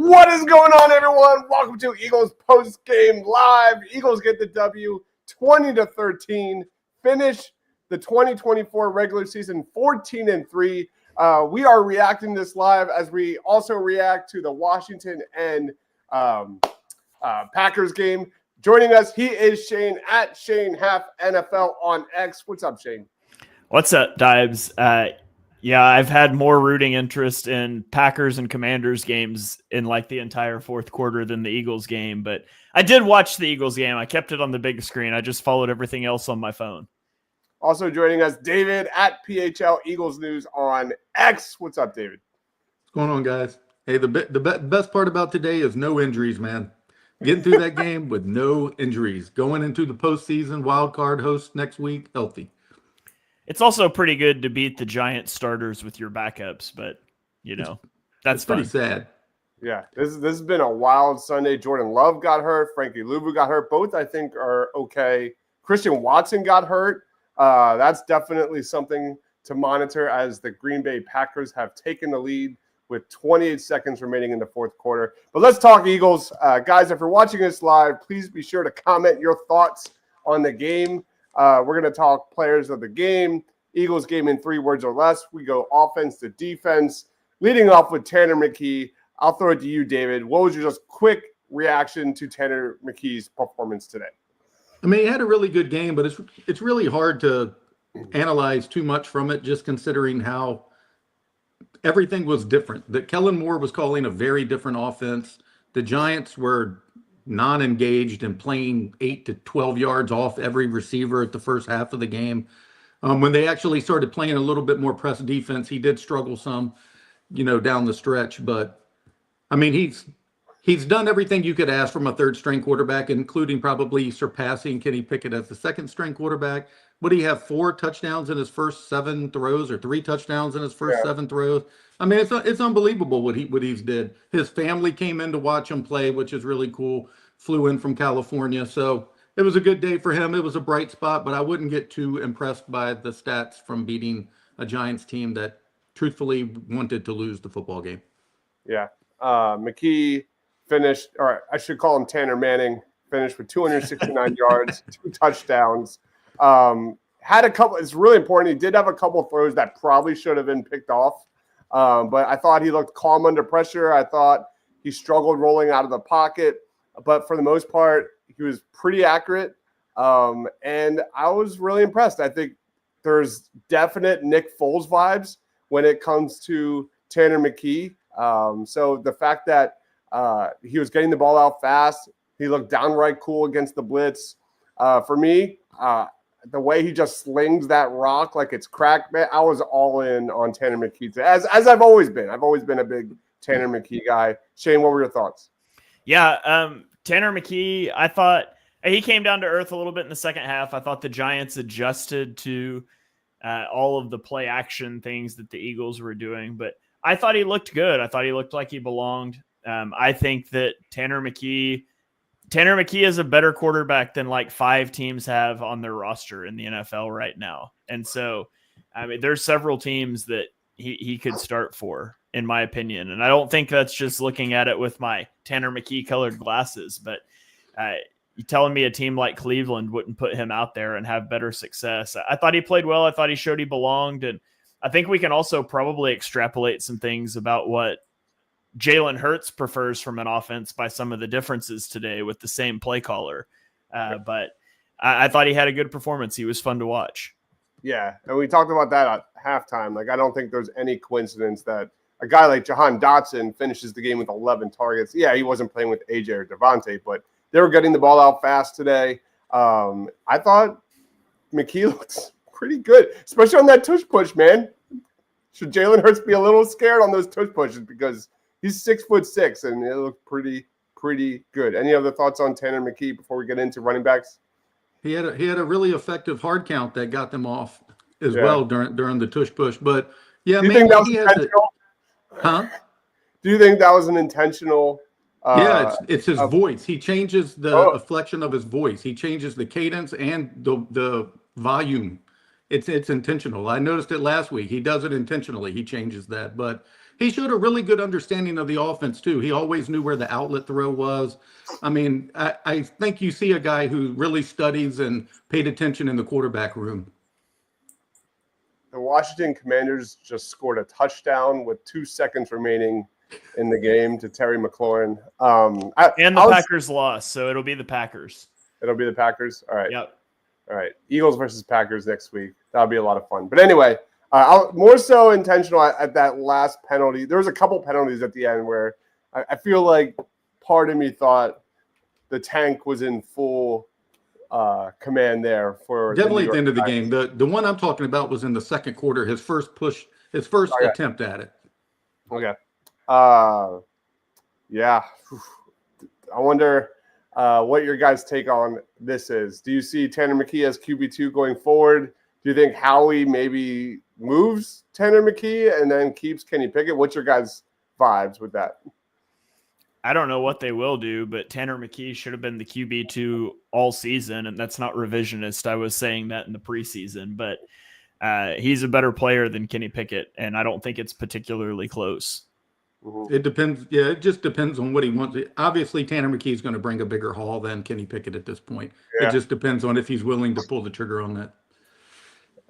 What is going on, everyone? Welcome to Eagles Postgame Live. Eagles get the W 20-13. Finish the 2024 regular season 14-3. We are reacting this live as we also react to the Washington and Packers game. Joining us, he is Shane at Shane Half NFL on X. What's up, Shane? What's up, Dibes? Yeah, I've had more rooting interest in Packers and Commanders games in like the entire fourth quarter than the Eagles game, but I did watch the Eagles game. I kept it on the big screen. I just followed everything else on my phone. Also joining us, David at PHL Eagles News on X. What's up, David? What's going on, guys? Hey, the best part about today is no injuries, man. Getting through that game with no injuries. Going into the postseason, wild card host next week, healthy. It's also pretty good to beat the Giants starters with your backups, but, you know, that's pretty sad. Yeah, this has been a wild Sunday. Jordan Love got hurt. Frankie Louvu got hurt. Both, I think, are okay. Christian Watson got hurt. That's definitely something to monitor as the Green Bay Packers have taken the lead with 28 seconds remaining in the fourth quarter. But let's talk Eagles. Guys, if you're watching this live, please be sure to comment your thoughts on the game. We're going to talk players of the game, Eagles game in 3 words or less. We go offense to defense, leading off with Tanner McKee. I'll throw it to you, David. What was your just quick reaction to Tanner McKee's performance today? I mean, he had a really good game, but it's really hard to analyze too much from it, just considering how everything was different. That Kellen Moore was calling a very different offense. The Giants were non-engaged and playing 8 to 12 yards off every receiver at the first half of the game. When they actually started playing a little bit more press defense, he did struggle some, down the stretch. But I mean, he's done everything you could ask from a third-string quarterback, including probably surpassing Kenny Pickett as the second-string quarterback. Would he have 4 touchdowns in his first 7 throws, or 3 touchdowns in his first 7 throws? I mean, it's unbelievable what he's did. His family came in to watch him play, which is really cool. Flew in from California, so it was a good day for him. It was a bright spot, but I wouldn't get too impressed by the stats from beating a Giants team that truthfully wanted to lose the football game. Yeah, McKee finished, or I should call him Tanner Manning, finished with 269 yards, 2 touchdowns. Had a couple, it's really important. He did have a couple of throws that probably should have been picked off. But I thought he looked calm under pressure. I thought he struggled rolling out of the pocket. But for the most part, he was pretty accurate. And I was really impressed. I think there's definite Nick Foles vibes when it comes to Tanner McKee. So the fact that he was getting the ball out fast, he looked downright cool against the blitz. For me, the way he just slings that rock like it's crack, man, I was all in on Tanner McKee today, as I've always been. I've always been a big Tanner McKee guy. Shane, what were your thoughts? Yeah, Tanner McKee, I thought he came down to earth a little bit in the second half. I thought the Giants adjusted to all of the play action things that the Eagles were doing, but I thought he looked good. I thought he looked like he belonged. I think that Tanner McKee is a better quarterback than like 5 teams have on their roster in the NFL right now. And so, I mean, there's several teams that he could start for, in my opinion. And I don't think that's just looking at it with my Tanner McKee colored glasses, but you telling me a team like Cleveland wouldn't put him out there and have better success. I thought he played well. I thought he showed he belonged. And I think we can also probably extrapolate some things about what Jalen Hurts prefers from an offense by some of the differences today with the same play caller. But I thought he had a good performance. He was fun to watch. Yeah, and we talked about that at halftime. Like, I don't think there's any coincidence that a guy like Jahan Dotson finishes the game with 11 targets. Yeah, he wasn't playing with AJ or Devontae, but they were getting the ball out fast today. I thought McKee looks pretty good, especially on that tush push, man. Should Jalen Hurts be a little scared on those tush pushes, because he's 6'6", and it looked pretty good. Any other thoughts on Tanner McKee before we get into running backs? He had a really effective hard count that got them off as well during the tush push. But yeah, do you think that was intentional? Do you think that was an intentional? Yeah, it's his voice. He changes the inflection of his voice. He changes the cadence and the volume. It's intentional. I noticed it last week. He does it intentionally. He changes that, but he showed a really good understanding of the offense too. He always knew where the outlet throw was. I mean, I think you see a guy who really studies and paid attention in the quarterback room. The Washington Commanders just scored a touchdown with 2 seconds remaining in the game to Terry McLaurin. And the Packers lost, so it'll be the Packers. It'll be the Packers? All right. Yep. All right. Eagles versus Packers next week. That'll be a lot of fun. But anyway, more so intentional at that last penalty. There was a couple penalties at the end where I feel like part of me thought the tank was in full command there for definitely at the end of the game. The one I'm talking about was in the second quarter, his first attempt at it. Okay. Yeah. I wonder what your guys' take on this is. Do you see Tanner McKee as QB2 going forward? Do you think Howie maybe moves Tanner McKee and then keeps Kenny Pickett? What's your guys' vibes with that? I don't know what they will do, but Tanner McKee should have been the QB2 all season, and that's not revisionist. I was saying that in the preseason, but he's a better player than Kenny Pickett, and I don't think it's particularly close. Mm-hmm. It depends. Yeah, it just depends on what he wants. Obviously, Tanner McKee is going to bring a bigger haul than Kenny Pickett at this point. Yeah. It just depends on if he's willing to pull the trigger on that.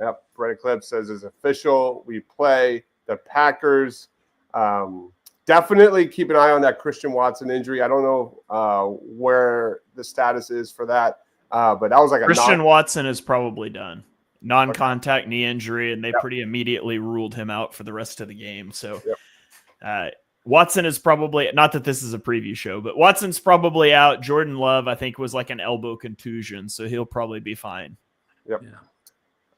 Yep. Brett Eclipse says it's official. We play the Packers. Definitely keep an eye on that Christian Watson injury. I don't know where the status is for that, but that was like Christian Watson is probably done. Non-contact knee injury, and they pretty immediately ruled him out for the rest of the game. So Watson is probably, not that this is a preview show, but Watson's probably out. Jordan Love, I think, was like an elbow contusion, so he'll probably be fine. Yep.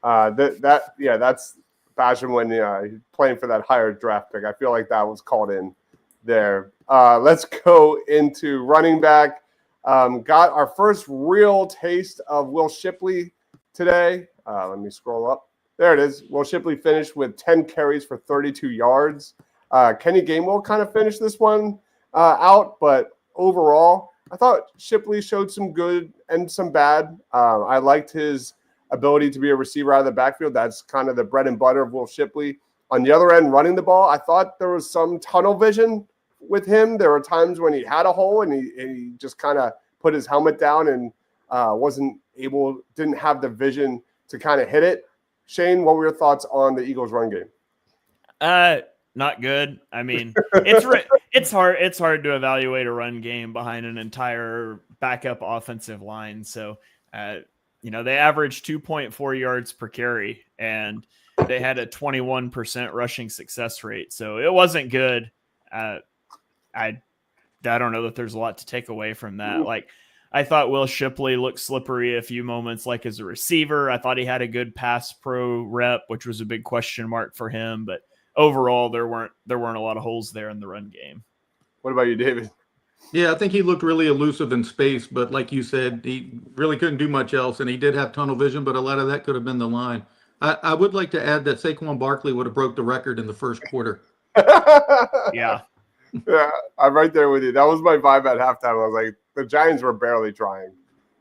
Yeah. That's fashion when he's playing for that higher draft pick. I feel like that was called in there. Let's go into running back. Got our first real taste of Will Shipley today. Let me scroll up. There it is. Will Shipley finished with 10 carries for 32 yards. Kenny Gainwell kind of finished this one out, but overall, I thought Shipley showed some good and some bad. I liked his ability to be a receiver out of the backfield. That's kind of the bread and butter of Will Shipley. On the other end, running the ball, I thought there was some tunnel vision with him. There were times when he had a hole and he just kind of put his helmet down and didn't have the vision to kind of hit it. Shane, what were your thoughts on the Eagles run game? Not good. I mean, it's hard to evaluate a run game behind an entire backup offensive line. So, they averaged 2.4 yards per carry, and they had a 21% rushing success rate. So it wasn't good. I don't know that there's a lot to take away from that. Like, I thought Will Shipley looked slippery a few moments, like as a receiver. I thought he had a good pass pro rep, which was a big question mark for him. But overall, there weren't a lot of holes there in the run game. What about you, David? Yeah, I think he looked really elusive in space, but like you said, he really couldn't do much else, and he did have tunnel vision, but a lot of that could have been the line. I would like to add that Saquon Barkley would have broke the record in the first quarter. Yeah. Yeah, I'm right there with you. That was my vibe at halftime. I was like, the Giants were barely trying,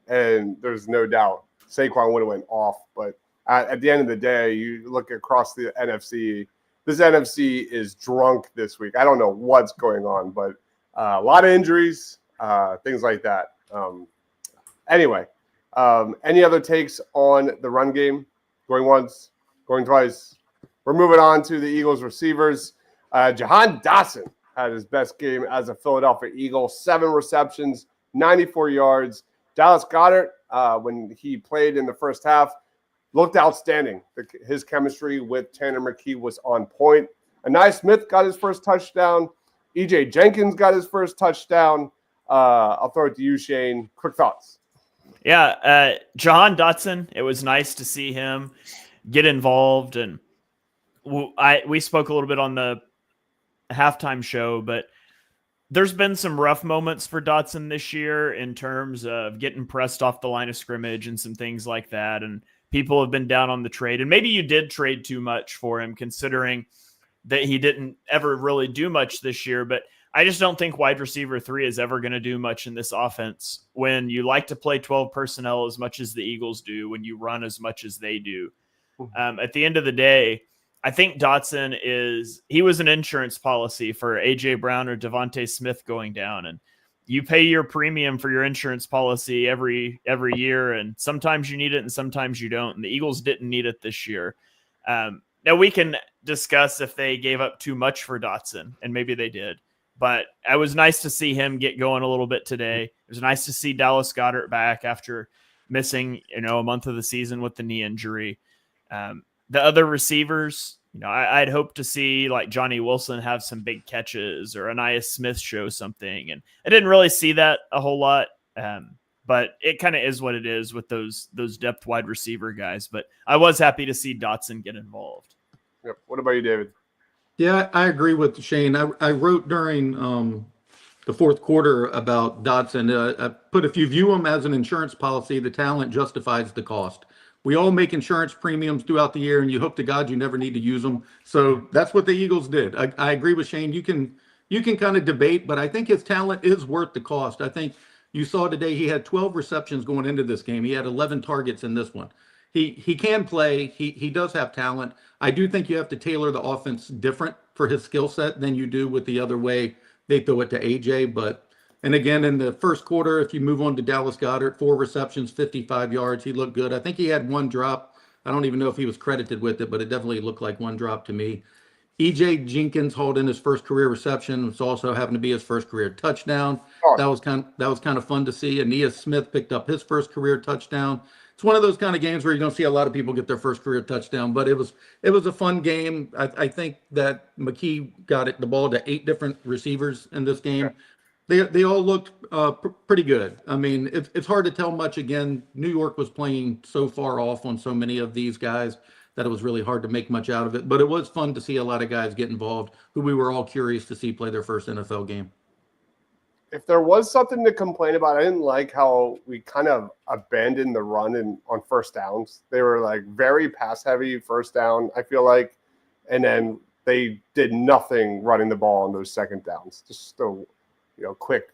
and there's no doubt Saquon would have went off. But at the end of the day, you look across the NFC, this NFC is drunk this week. I don't know what's going on, but a lot of injuries, things like that. Anyway, any other takes on the run game? Going once, going twice. We're moving on to the Eagles receivers. Jahan Dotson had his best game as a Philadelphia Eagle. 7 receptions, 94 yards. Dallas Goedert, when he played in the first half, looked outstanding. His chemistry with Tanner McKee was on point. Anai Smith got his first touchdown. E.J. Jenkins got his first touchdown. I'll throw it to you, Shane. Quick thoughts. Yeah, Jahan Dotson, it was nice to see him get involved. And we spoke a little bit on the halftime show, but there's been some rough moments for Dotson this year in terms of getting pressed off the line of scrimmage and some things like that. And people have been down on the trade. And maybe you did trade too much for him, considering that he didn't ever really do much this year. But I just don't think wide receiver 3 is ever going to do much in this offense when you like to play 12 personnel as much as the Eagles do, when you run as much as they do. At the end of the day, I think Dotson he was an insurance policy for A.J. Brown or Devontae Smith going down. And you pay your premium for your insurance policy every year. And sometimes you need it and sometimes you don't. And the Eagles didn't need it this year. Now we can discuss if they gave up too much for Dotson, and maybe they did. But it was nice to see him get going a little bit today. It was nice to see Dallas Goedert back after missing, a month of the season with the knee injury. The other receivers, I'd hope to see like Johnny Wilson have some big catches or Anais Smith show something. And I didn't really see that a whole lot. But it kind of is what it is with those depth wide receiver guys. But I was happy to see Dotson get involved. Yep. What about you, David? Yeah, I agree with Shane. I wrote during the fourth quarter about Dotson. I put, if you view him as an insurance policy, the talent justifies the cost. We all make insurance premiums throughout the year, and you hope to God you never need to use them. So that's what the Eagles did. I agree with Shane. You can kind of debate, but I think his talent is worth the cost. I think you saw today he had 12 receptions going into this game. He had 11 targets in this one. He can play. He does have talent. I do think you have to tailor the offense different for his skill set than you do with the other way they throw it to AJ. And again, in the first quarter, if you move on to Dallas Goedert, 4 receptions, 55 yards, he looked good. I think he had 1 drop. I don't even know if he was credited with it, but it definitely looked like 1 drop to me. EJ Jenkins hauled in his first career reception. It's also happened to be his first career touchdown. That was kind of fun to see. Anais Smith picked up his first career touchdown. It's one of those kind of games where you don't see a lot of people get their first career touchdown, but it was a fun game. I think that McKee got the ball to 8 different receivers in this game. They all looked pretty good. I mean, it's hard to tell much. Again, New York was playing so far off on so many of these guys that it was really hard to make much out of it. But it was fun to see a lot of guys get involved who we were all curious to see play their first NFL game. If there was something to complain about, I didn't like how we kind of abandoned the run on first downs. They were like very pass heavy first down, I feel like. And then they did nothing running the ball on those second downs. Just a quick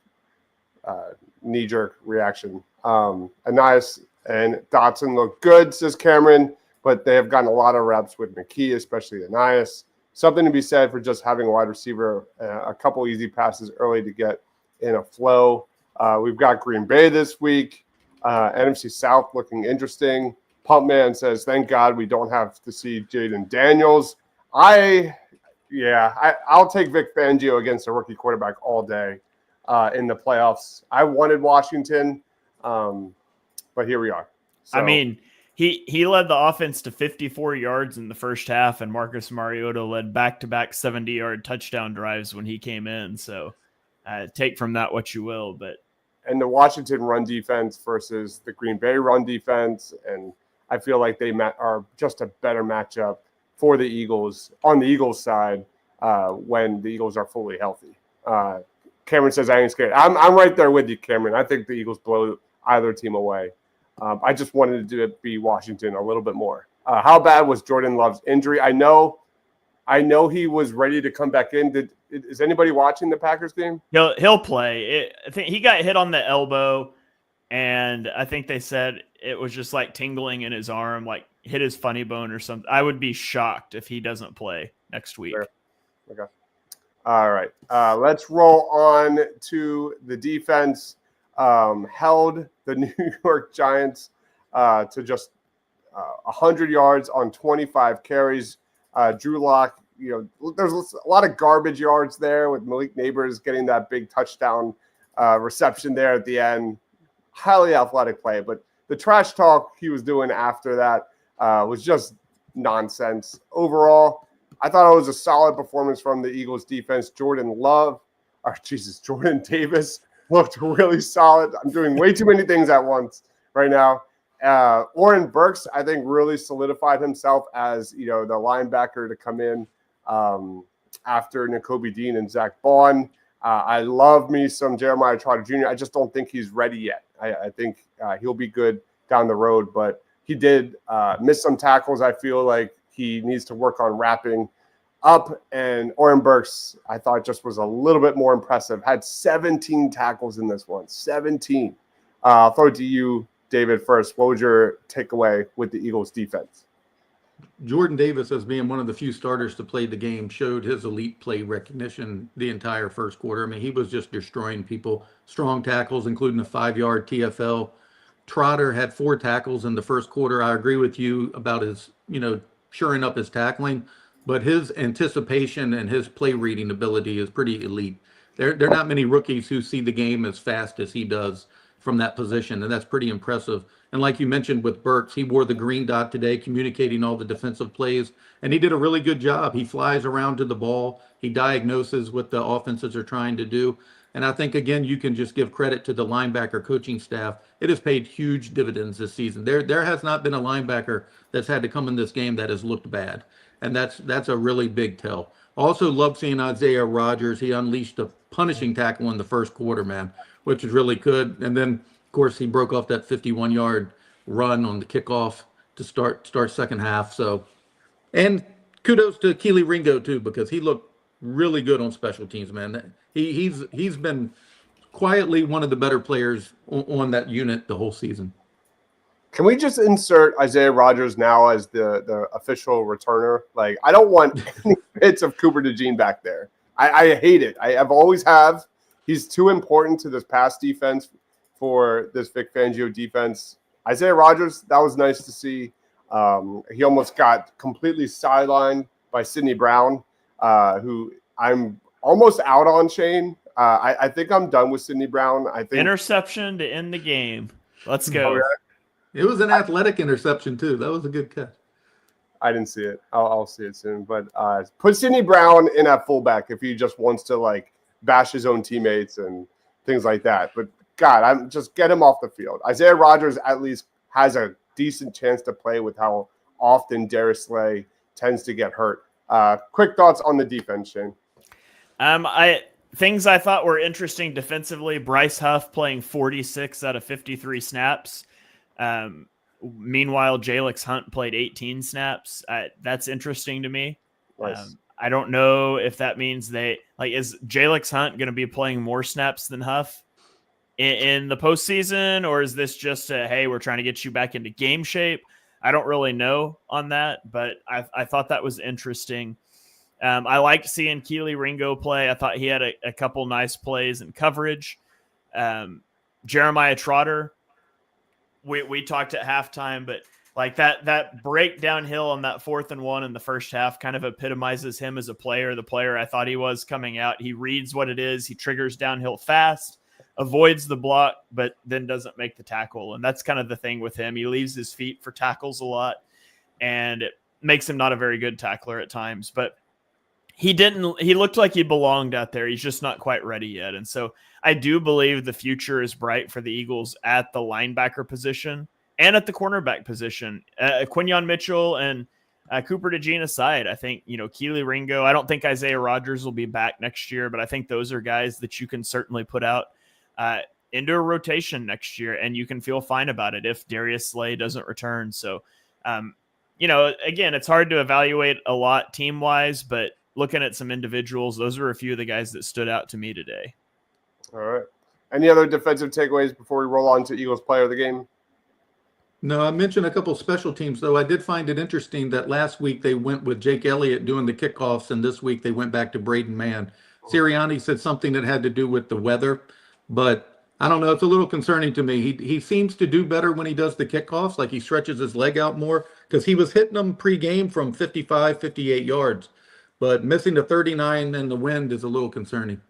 knee jerk reaction. Anais and Dotson look good, says Cameron, but they have gotten a lot of reps with McKee, especially Anais. Something to be said for just having a wide receiver, a couple easy passes early to get in a flow. We've got Green Bay this week. NFC South looking interesting. Pumpman says, thank God we don't have to see Jaden Daniels. I'll take Vic Fangio against a rookie quarterback all day in the playoffs. I wanted Washington, but here we are. So, I mean, he led the offense to 54 yards in the first half, and Marcus Mariota led back-to-back 70-yard touchdown drives when he came in. So take from that what you will. And the Washington run defense versus the Green Bay run defense, and I feel like they are just a better matchup for the Eagles on the Eagles side when the Eagles are fully healthy. Cameron says, I ain't scared. I'm right there with you, Cameron. I think the Eagles blow either team away. I just wanted to be Washington a little bit more. How bad was Jordan Love's injury? I know he was ready to come back in. Is anybody watching the Packers game? He'll play. I think he got hit on the elbow, and I think they said it was just like tingling in his arm, like hit his funny bone or something. I would be shocked if he doesn't play next week. Sure. Okay. All right. Let's roll on to the defense. Held the New York Giants to just 100 yards on 25 carries. Drew Lock, there's a lot of garbage yards there with Malik Neighbors getting that big touchdown reception there at the end. Highly athletic play, but the trash talk he was doing after that was just nonsense. Overall, I thought it was a solid performance from the Eagles defense. Jordan Davis looked really solid. I'm doing way too many things at once right now. Oren Burks, I think, really solidified himself as, the linebacker to come in after Nakobe Dean and Zach Bond. I love me some Jeremiah Trotter Jr. I just don't think he's ready yet. I think he'll be good down the road, but he did miss some tackles. I feel like he needs to work on wrapping up, and Oren Burks, I thought, just was a little bit more impressive. Had 17 tackles in this one. 17. I'll throw it to you, David, first. What was your takeaway with the Eagles defense? Jordan Davis, as being one of the few starters to play the game, showed his elite play recognition the entire first quarter. I mean, he was just destroying people. Strong tackles, including a 5-yard TFL. Trotter had 4 tackles in the first quarter. I agree with you about his, shoring up his tackling, but his anticipation and his play reading ability is pretty elite. There are not many rookies who see the game as fast as he does from that position, and that's pretty impressive. And like you mentioned with Burks, he wore the green dot today, communicating all the defensive plays, and he did a really good job. He flies around to the ball. He diagnoses what the offenses are trying to do. And I think, again, you can just give credit to the linebacker coaching staff. It has paid huge dividends this season. There has not been a linebacker that's had to come in this game that has looked bad. And that's a really big tell. Also love seeing Isaiah Rodgers. He unleashed a punishing tackle in the first quarter, man, which is really good. And then, of course, he broke off that 51-yard run on the kickoff to start second half. So, and kudos to Keely Ringo too, because he looked really good on special teams, man. He's been quietly one of the better players on that unit the whole season. Can we just insert Isaiah Rodgers now as the official returner? Like, I don't want any bits of Cooper DeJean back there. I hate it. I've always have. He's too important to this pass defense for this Vic Fangio defense. Isaiah Rodgers, that was nice to see. He almost got completely sidelined by Sidney Brown, who I'm almost out on, Shane. I think I'm done with Sidney Brown. I think interception to end the game. Let's go. Oh, yeah. It was an athletic interception too. That was a good catch. I didn't see it. I'll see it soon. But put Sidney Brown in at fullback if he just wants to like bash his own teammates and things like that. But God, I'm just get him off the field. Isaiah Rodgers at least has a decent chance to play with how often Darius Slay tends to get hurt. Quick thoughts on the defense, Shane. Things I thought were interesting defensively. Bryce Huff playing 46 out of 53 snaps. Meanwhile, Jalix Hunt played 18 snaps. That's interesting to me. Nice. I don't know if that means is Jalix Hunt going to be playing more snaps than Huff in the postseason, or is this just hey, we're trying to get you back into game shape? I don't really know on that, but I thought that was interesting. I liked seeing Keely Ringo play. I thought he had a couple nice plays and coverage. Jeremiah Trotter, we talked at halftime, but like that break downhill on that 4th and 1 in the first half kind of epitomizes him as a player, the player I thought he was coming out. He reads what it is. He triggers downhill fast, avoids the block, but then doesn't make the tackle. And that's kind of the thing with him. He leaves his feet for tackles a lot, and it makes him not a very good tackler at times. But he looked like he belonged out there. He's just not quite ready yet. And so I do believe the future is bright for the Eagles at the linebacker position and at the cornerback position. Quinyon Mitchell and Cooper DeJean aside, I think, Keely Ringo, I don't think Isaiah Rodgers will be back next year, but I think those are guys that you can certainly put out into a rotation next year, and you can feel fine about it if Darius Slay doesn't return. So, again, it's hard to evaluate a lot team-wise, but looking at some individuals, those are a few of the guys that stood out to me today. All right. Any other defensive takeaways before we roll on to Eagles player of the game? No, I mentioned a couple special teams, though. I did find it interesting that last week they went with Jake Elliott doing the kickoffs, and this week they went back to Braden Mann. Sirianni said something that had to do with the weather, but I don't know. It's a little concerning to me. He seems to do better when he does the kickoffs, like he stretches his leg out more, because he was hitting them pregame from 55, 58 yards. But missing the 39 in the wind is a little concerning.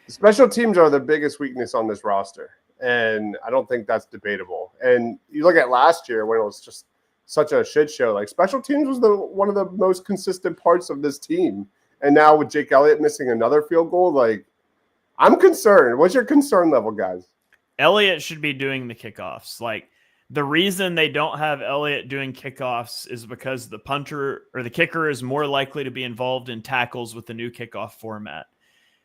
Special teams are the biggest weakness on this roster, and I don't think that's debatable. And you look at last year when it was just such a shit show. Like, special teams was one of the most consistent parts of this team. And now with Jake Elliott missing another field goal, like, I'm concerned. What's your concern level, guys? Elliott should be doing the kickoffs. Like, the reason they don't have Elliott doing kickoffs is because the punter or the kicker is more likely to be involved in tackles with the new kickoff format.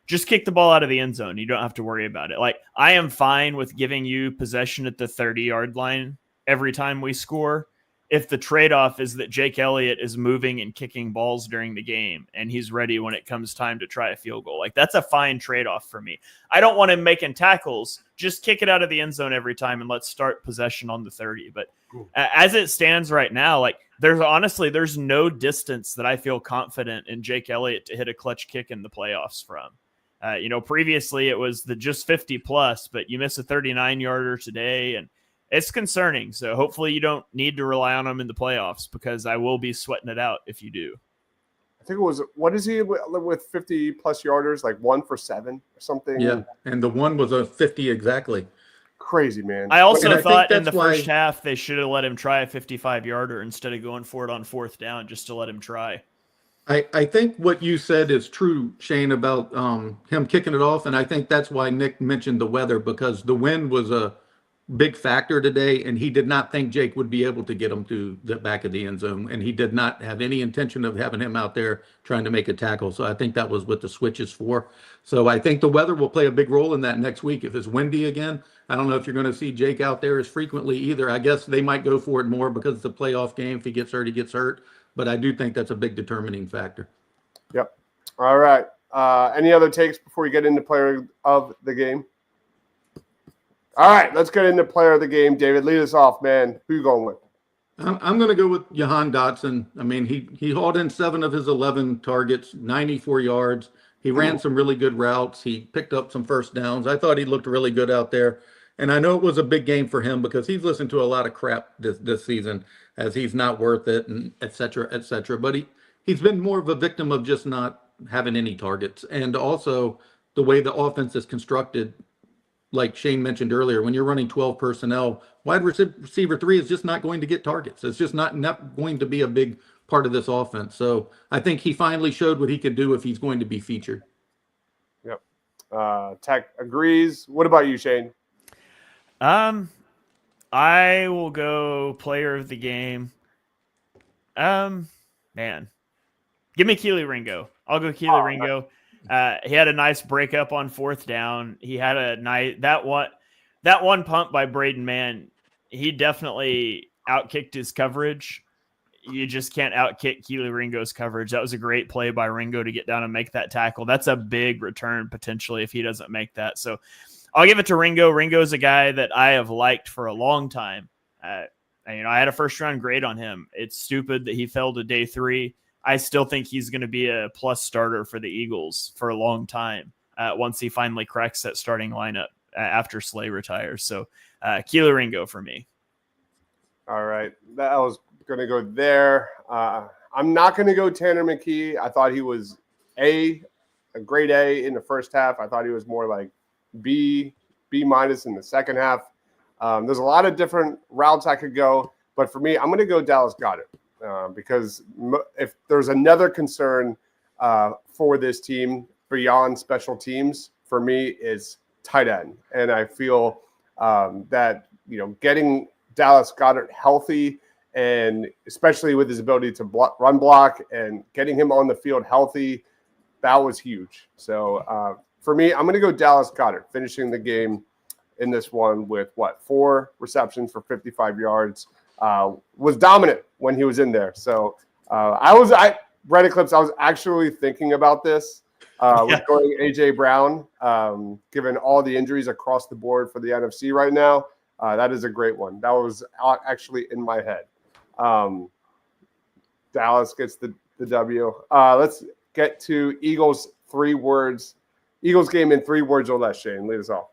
Just kick the ball out of the end zone. You don't have to worry about it. Like, I am fine with giving you possession at the 30-yard line every time we score if the trade-off is that Jake Elliott is moving and kicking balls during the game and he's ready when it comes time to try a field goal. Like, that's a fine trade-off for me. I don't want him making tackles. Just kick it out of the end zone every time and let's start possession on the 30. But as it stands right now, like, there's no distance that I feel confident in Jake Elliott to hit a clutch kick in the playoffs from. Previously it was the just 50 plus, but you miss a 39 yarder today, and it's concerning. So hopefully you don't need to rely on him in the playoffs, because I will be sweating it out if you do. I think it was, what is he with 50 plus yarders, like 1 for 7 or something? Yeah, and the one was a 50 exactly. Crazy, man. I also thought in the why, first half they should have let him try a 55-yarder instead of going for it on 4th down, just to let him try. I think what you said is true, Shane, about him kicking it off, and I think that's why Nick mentioned the weather, because the wind was a big factor today, and he did not think Jake would be able to get him to the back of the end zone, and he did not have any intention of having him out there trying to make a tackle. So I think that was what the switch is for. So I think the weather will play a big role in that next week. If it's windy again, I don't know if you're going to see Jake out there as frequently either. I guess they might go for it more because it's a playoff game. If he gets hurt, he gets hurt. But I do think that's a big determining factor. Yep. All right. Any other takes before we get into player of the game? All right, let's get into player of the game. David, lead us off, man. Who you going with? I'm going to go with Jahan Dotson. I mean, he hauled in 7 of his 11 targets, 94 yards. He ran some really good routes. He picked up some first downs. I thought he looked really good out there. And I know it was a big game for him because he's listened to a lot of crap this season, as he's not worth it, and et cetera, et cetera. But he's been more of a victim of just not having any targets. And also the way the offense is constructed, like Shane mentioned earlier, when you're running 12 personnel, wide receiver 3 is just not going to get targets. It's just not going to be a big part of this offense. So I think he finally showed what he could do if he's going to be featured. Yep. Tech agrees. What about you, Shane? I will go player of the game. Man, give me Keely Ringo. I'll go Keely Ringo. He had a nice breakup on 4th down. He had a nice that one punt by Braden Mann. He definitely outkicked his coverage. You just can't outkick Keely Ringo's coverage. That was a great play by Ringo to get down and make that tackle. That's a big return potentially if he doesn't make that. So I'll give it to Ringo. Ringo's a guy that I have liked for a long time. I had a 1st-round grade on him. It's stupid that he fell to day 3. I still think he's going to be a plus starter for the Eagles for a long time once he finally cracks that starting lineup after Slay retires. So Keely Ringo for me. All right. I was going to go there. I'm not going to go Tanner McKee. I thought he was a grade A in the first half. I thought he was more like B minus in the second half. There's a lot of different routes I could go, but for me, I'm going to go Dallas Goedert because if there's another concern for this team beyond special teams, for me is tight end, and I feel that getting Dallas Goedert healthy, and especially with his ability to run block and getting him on the field healthy, that was huge. So for me, I'm going to go Dallas Goedert, finishing the game in this one with 4 receptions for 55 yards. Was dominant when he was in there. So I read Eclipse. I was actually thinking about this with going AJ Brown, given all the injuries across the board for the NFC right now. That is a great one. That was actually in my head. Dallas gets the W. Let's get to Eagles 3 words. Eagles game in 3 words or less. Shane, lead us off.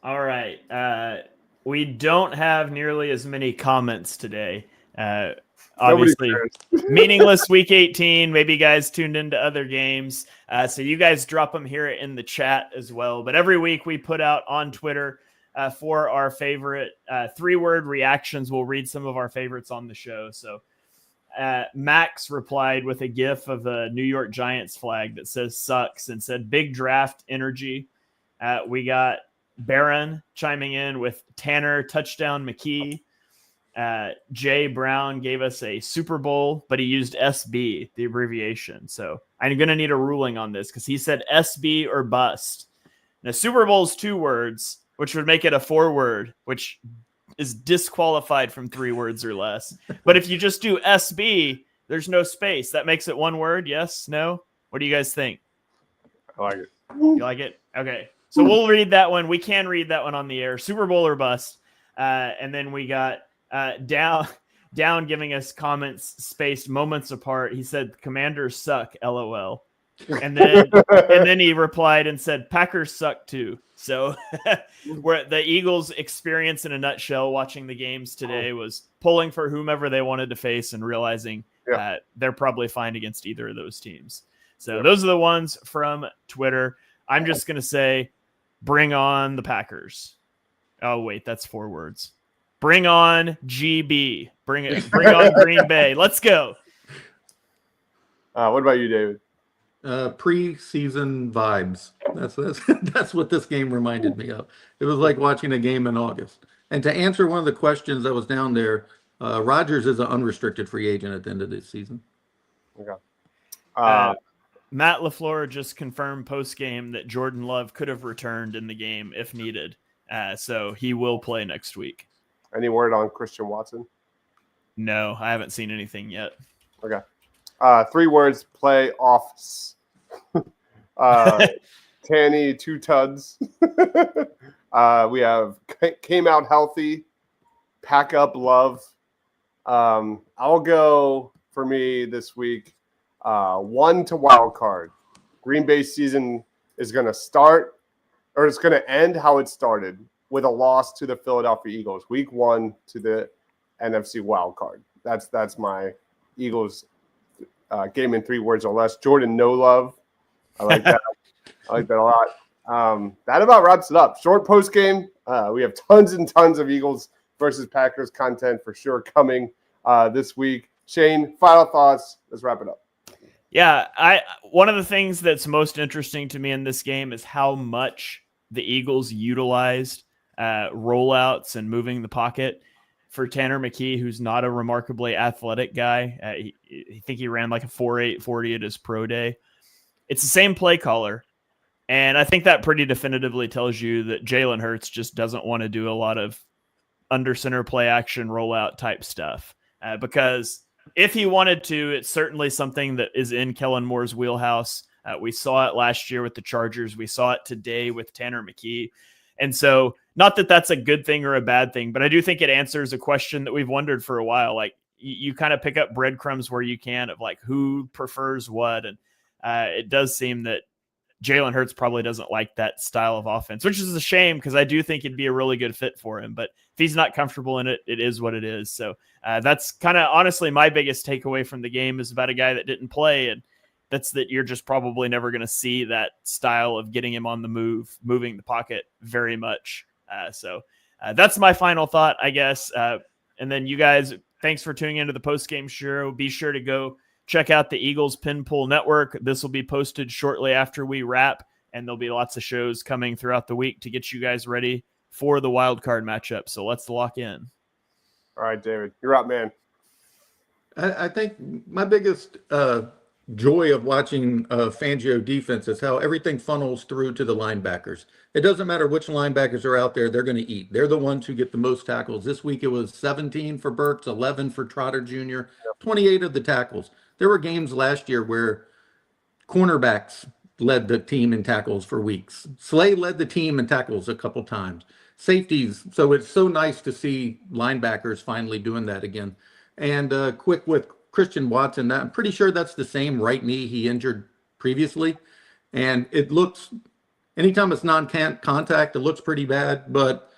All right. We don't have nearly as many comments today. Obviously, meaningless week 18. Maybe you guys tuned into other games. So you guys drop them here in the chat as well. But every week we put out on Twitter for our favorite 3-word reactions. We'll read some of our favorites on the show. So Max replied with a GIF of a New York Giants flag that says sucks and said big draft energy. We got Barron chiming in with Tanner touchdown McKee. Jay Brown gave us a Super Bowl, but he used SB, the abbreviation. So I'm going to need a ruling on this because he said SB or bust. Now, Super Bowl is 2 words, which would make it a 4-word, which is disqualified from 3 words or less. But if you just do SB, there's no space. That makes it 1 word. Yes? No? What do you guys think? I like it. You like it? Okay. So we'll read that one. We can read that one on the air. Super Bowl or bust. And then we got down giving us comments spaced moments apart. He said, "Commanders suck, LOL." And then he replied and said, "Packers suck too." So where the Eagles' experience in a nutshell watching the games today was pulling for whomever they wanted to face and realizing they're probably fine against either of those teams. So those are the ones from Twitter. I'm just going to say, bring on the Packers. Oh, wait, that's 4 words. Bring on GB. Bring on Green Bay. Let's go. What about you, David? Preseason vibes. That's what this game reminded me of. It was like watching a game in August. And to answer one of the questions that was down there, Rodgers is an unrestricted free agent at the end of this season. Okay. Matt LaFleur just confirmed post-game that Jordan Love could have returned in the game if needed. So he will play next week. Any word on Christian Watson? No, I haven't seen anything yet. Okay. 3 words, playoffs. Tanny, 2 tuds. We have came out healthy, pack up love. I'll go for me this week. 1 to wild card. Green Bay season is going to start, or it's going to end how it started with a loss to the Philadelphia Eagles. Week 1 to the NFC wild card. That's my Eagles game in 3 words or less. Jordan, no love. I like that. I like that a lot. That about wraps it up. Short post game. We have tons and tons of Eagles versus Packers content for sure coming this week. Shane, final thoughts. Let's wrap it up. Yeah, one of the things that's most interesting to me in this game is how much the Eagles utilized rollouts and moving the pocket for Tanner McKee, who's not a remarkably athletic guy. I think he ran like a 4.8 40 at his pro day. It's the same play caller. And I think that pretty definitively tells you that Jalen Hurts just doesn't want to do a lot of under center play action rollout type stuff. Because if he wanted to, it's certainly something that is in Kellen Moore's wheelhouse. We saw it last year with the Chargers. We saw it today with Tanner McKee. And so not that that's a good thing or a bad thing, but I do think it answers a question that we've wondered for a while. Like you kind of pick up breadcrumbs where you can of like who prefers what. And it does seem that Jalen Hurts probably doesn't like that style of offense, which is a shame because I do think it'd be a really good fit for him. But if he's not comfortable in it, it is what it is. So that's kind of honestly my biggest takeaway from the game is about a guy that didn't play. And that's that you're just probably never going to see that style of getting him on the move, moving the pocket very much. So that's my final thought, I guess. And then you guys, thanks for tuning into the post-game show. Be sure to go check out the Eagles Pin Pool Network. This will be posted shortly after we wrap, and there'll be lots of shows coming throughout the week to get you guys ready for the wild card matchup. So let's lock in. All right, David, you're up, man. I think my biggest joy of watching Fangio defense is how everything funnels through to the linebackers. It doesn't matter which linebackers are out there, they're going to eat. They're the ones who get the most tackles. This week it was 17 for Burks, 11 for Trotter Jr., 28 of the tackles. There were games last year where cornerbacks led the team in tackles for weeks. Slay led the team in tackles a couple times. Safeties, so it's so nice to see linebackers finally doing that again. And quick with Christian Watson, I'm pretty sure that's the same right knee he injured previously. And it looks, anytime it's non-contact, it looks pretty bad. But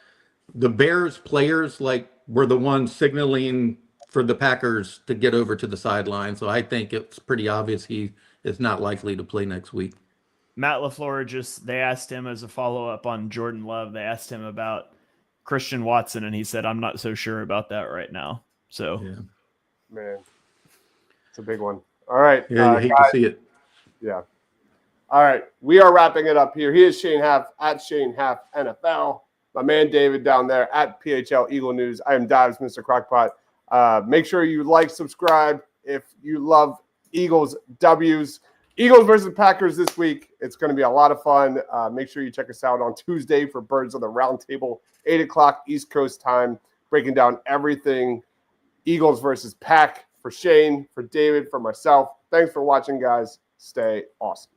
the Bears players were the ones signaling for the Packers to get over to the sideline. So I think it's pretty obvious he is not likely to play next week. Matt LaFleur they asked him as a follow-up on Jordan Love, they asked him about Christian Watson, and he said, I'm not so sure about that right now. So, yeah. Man, it's a big one. All right. Yeah, you hate guys, to see it. Yeah. All right. We are wrapping it up here. He is Shane Haff at Shane Haff NFL. My man David down there at PHL Eagle News. I am Dives, Mr. Crockpot. Make sure you like, subscribe if you love Eagles W's. Eagles versus Packers this week. It's going to be a lot of fun. Make sure you check us out on Tuesday for Birds on the Round Table, 8 o'clock East Coast time, breaking down everything Eagles versus Pack. For Shane, for David, for myself. Thanks for watching, guys. Stay awesome.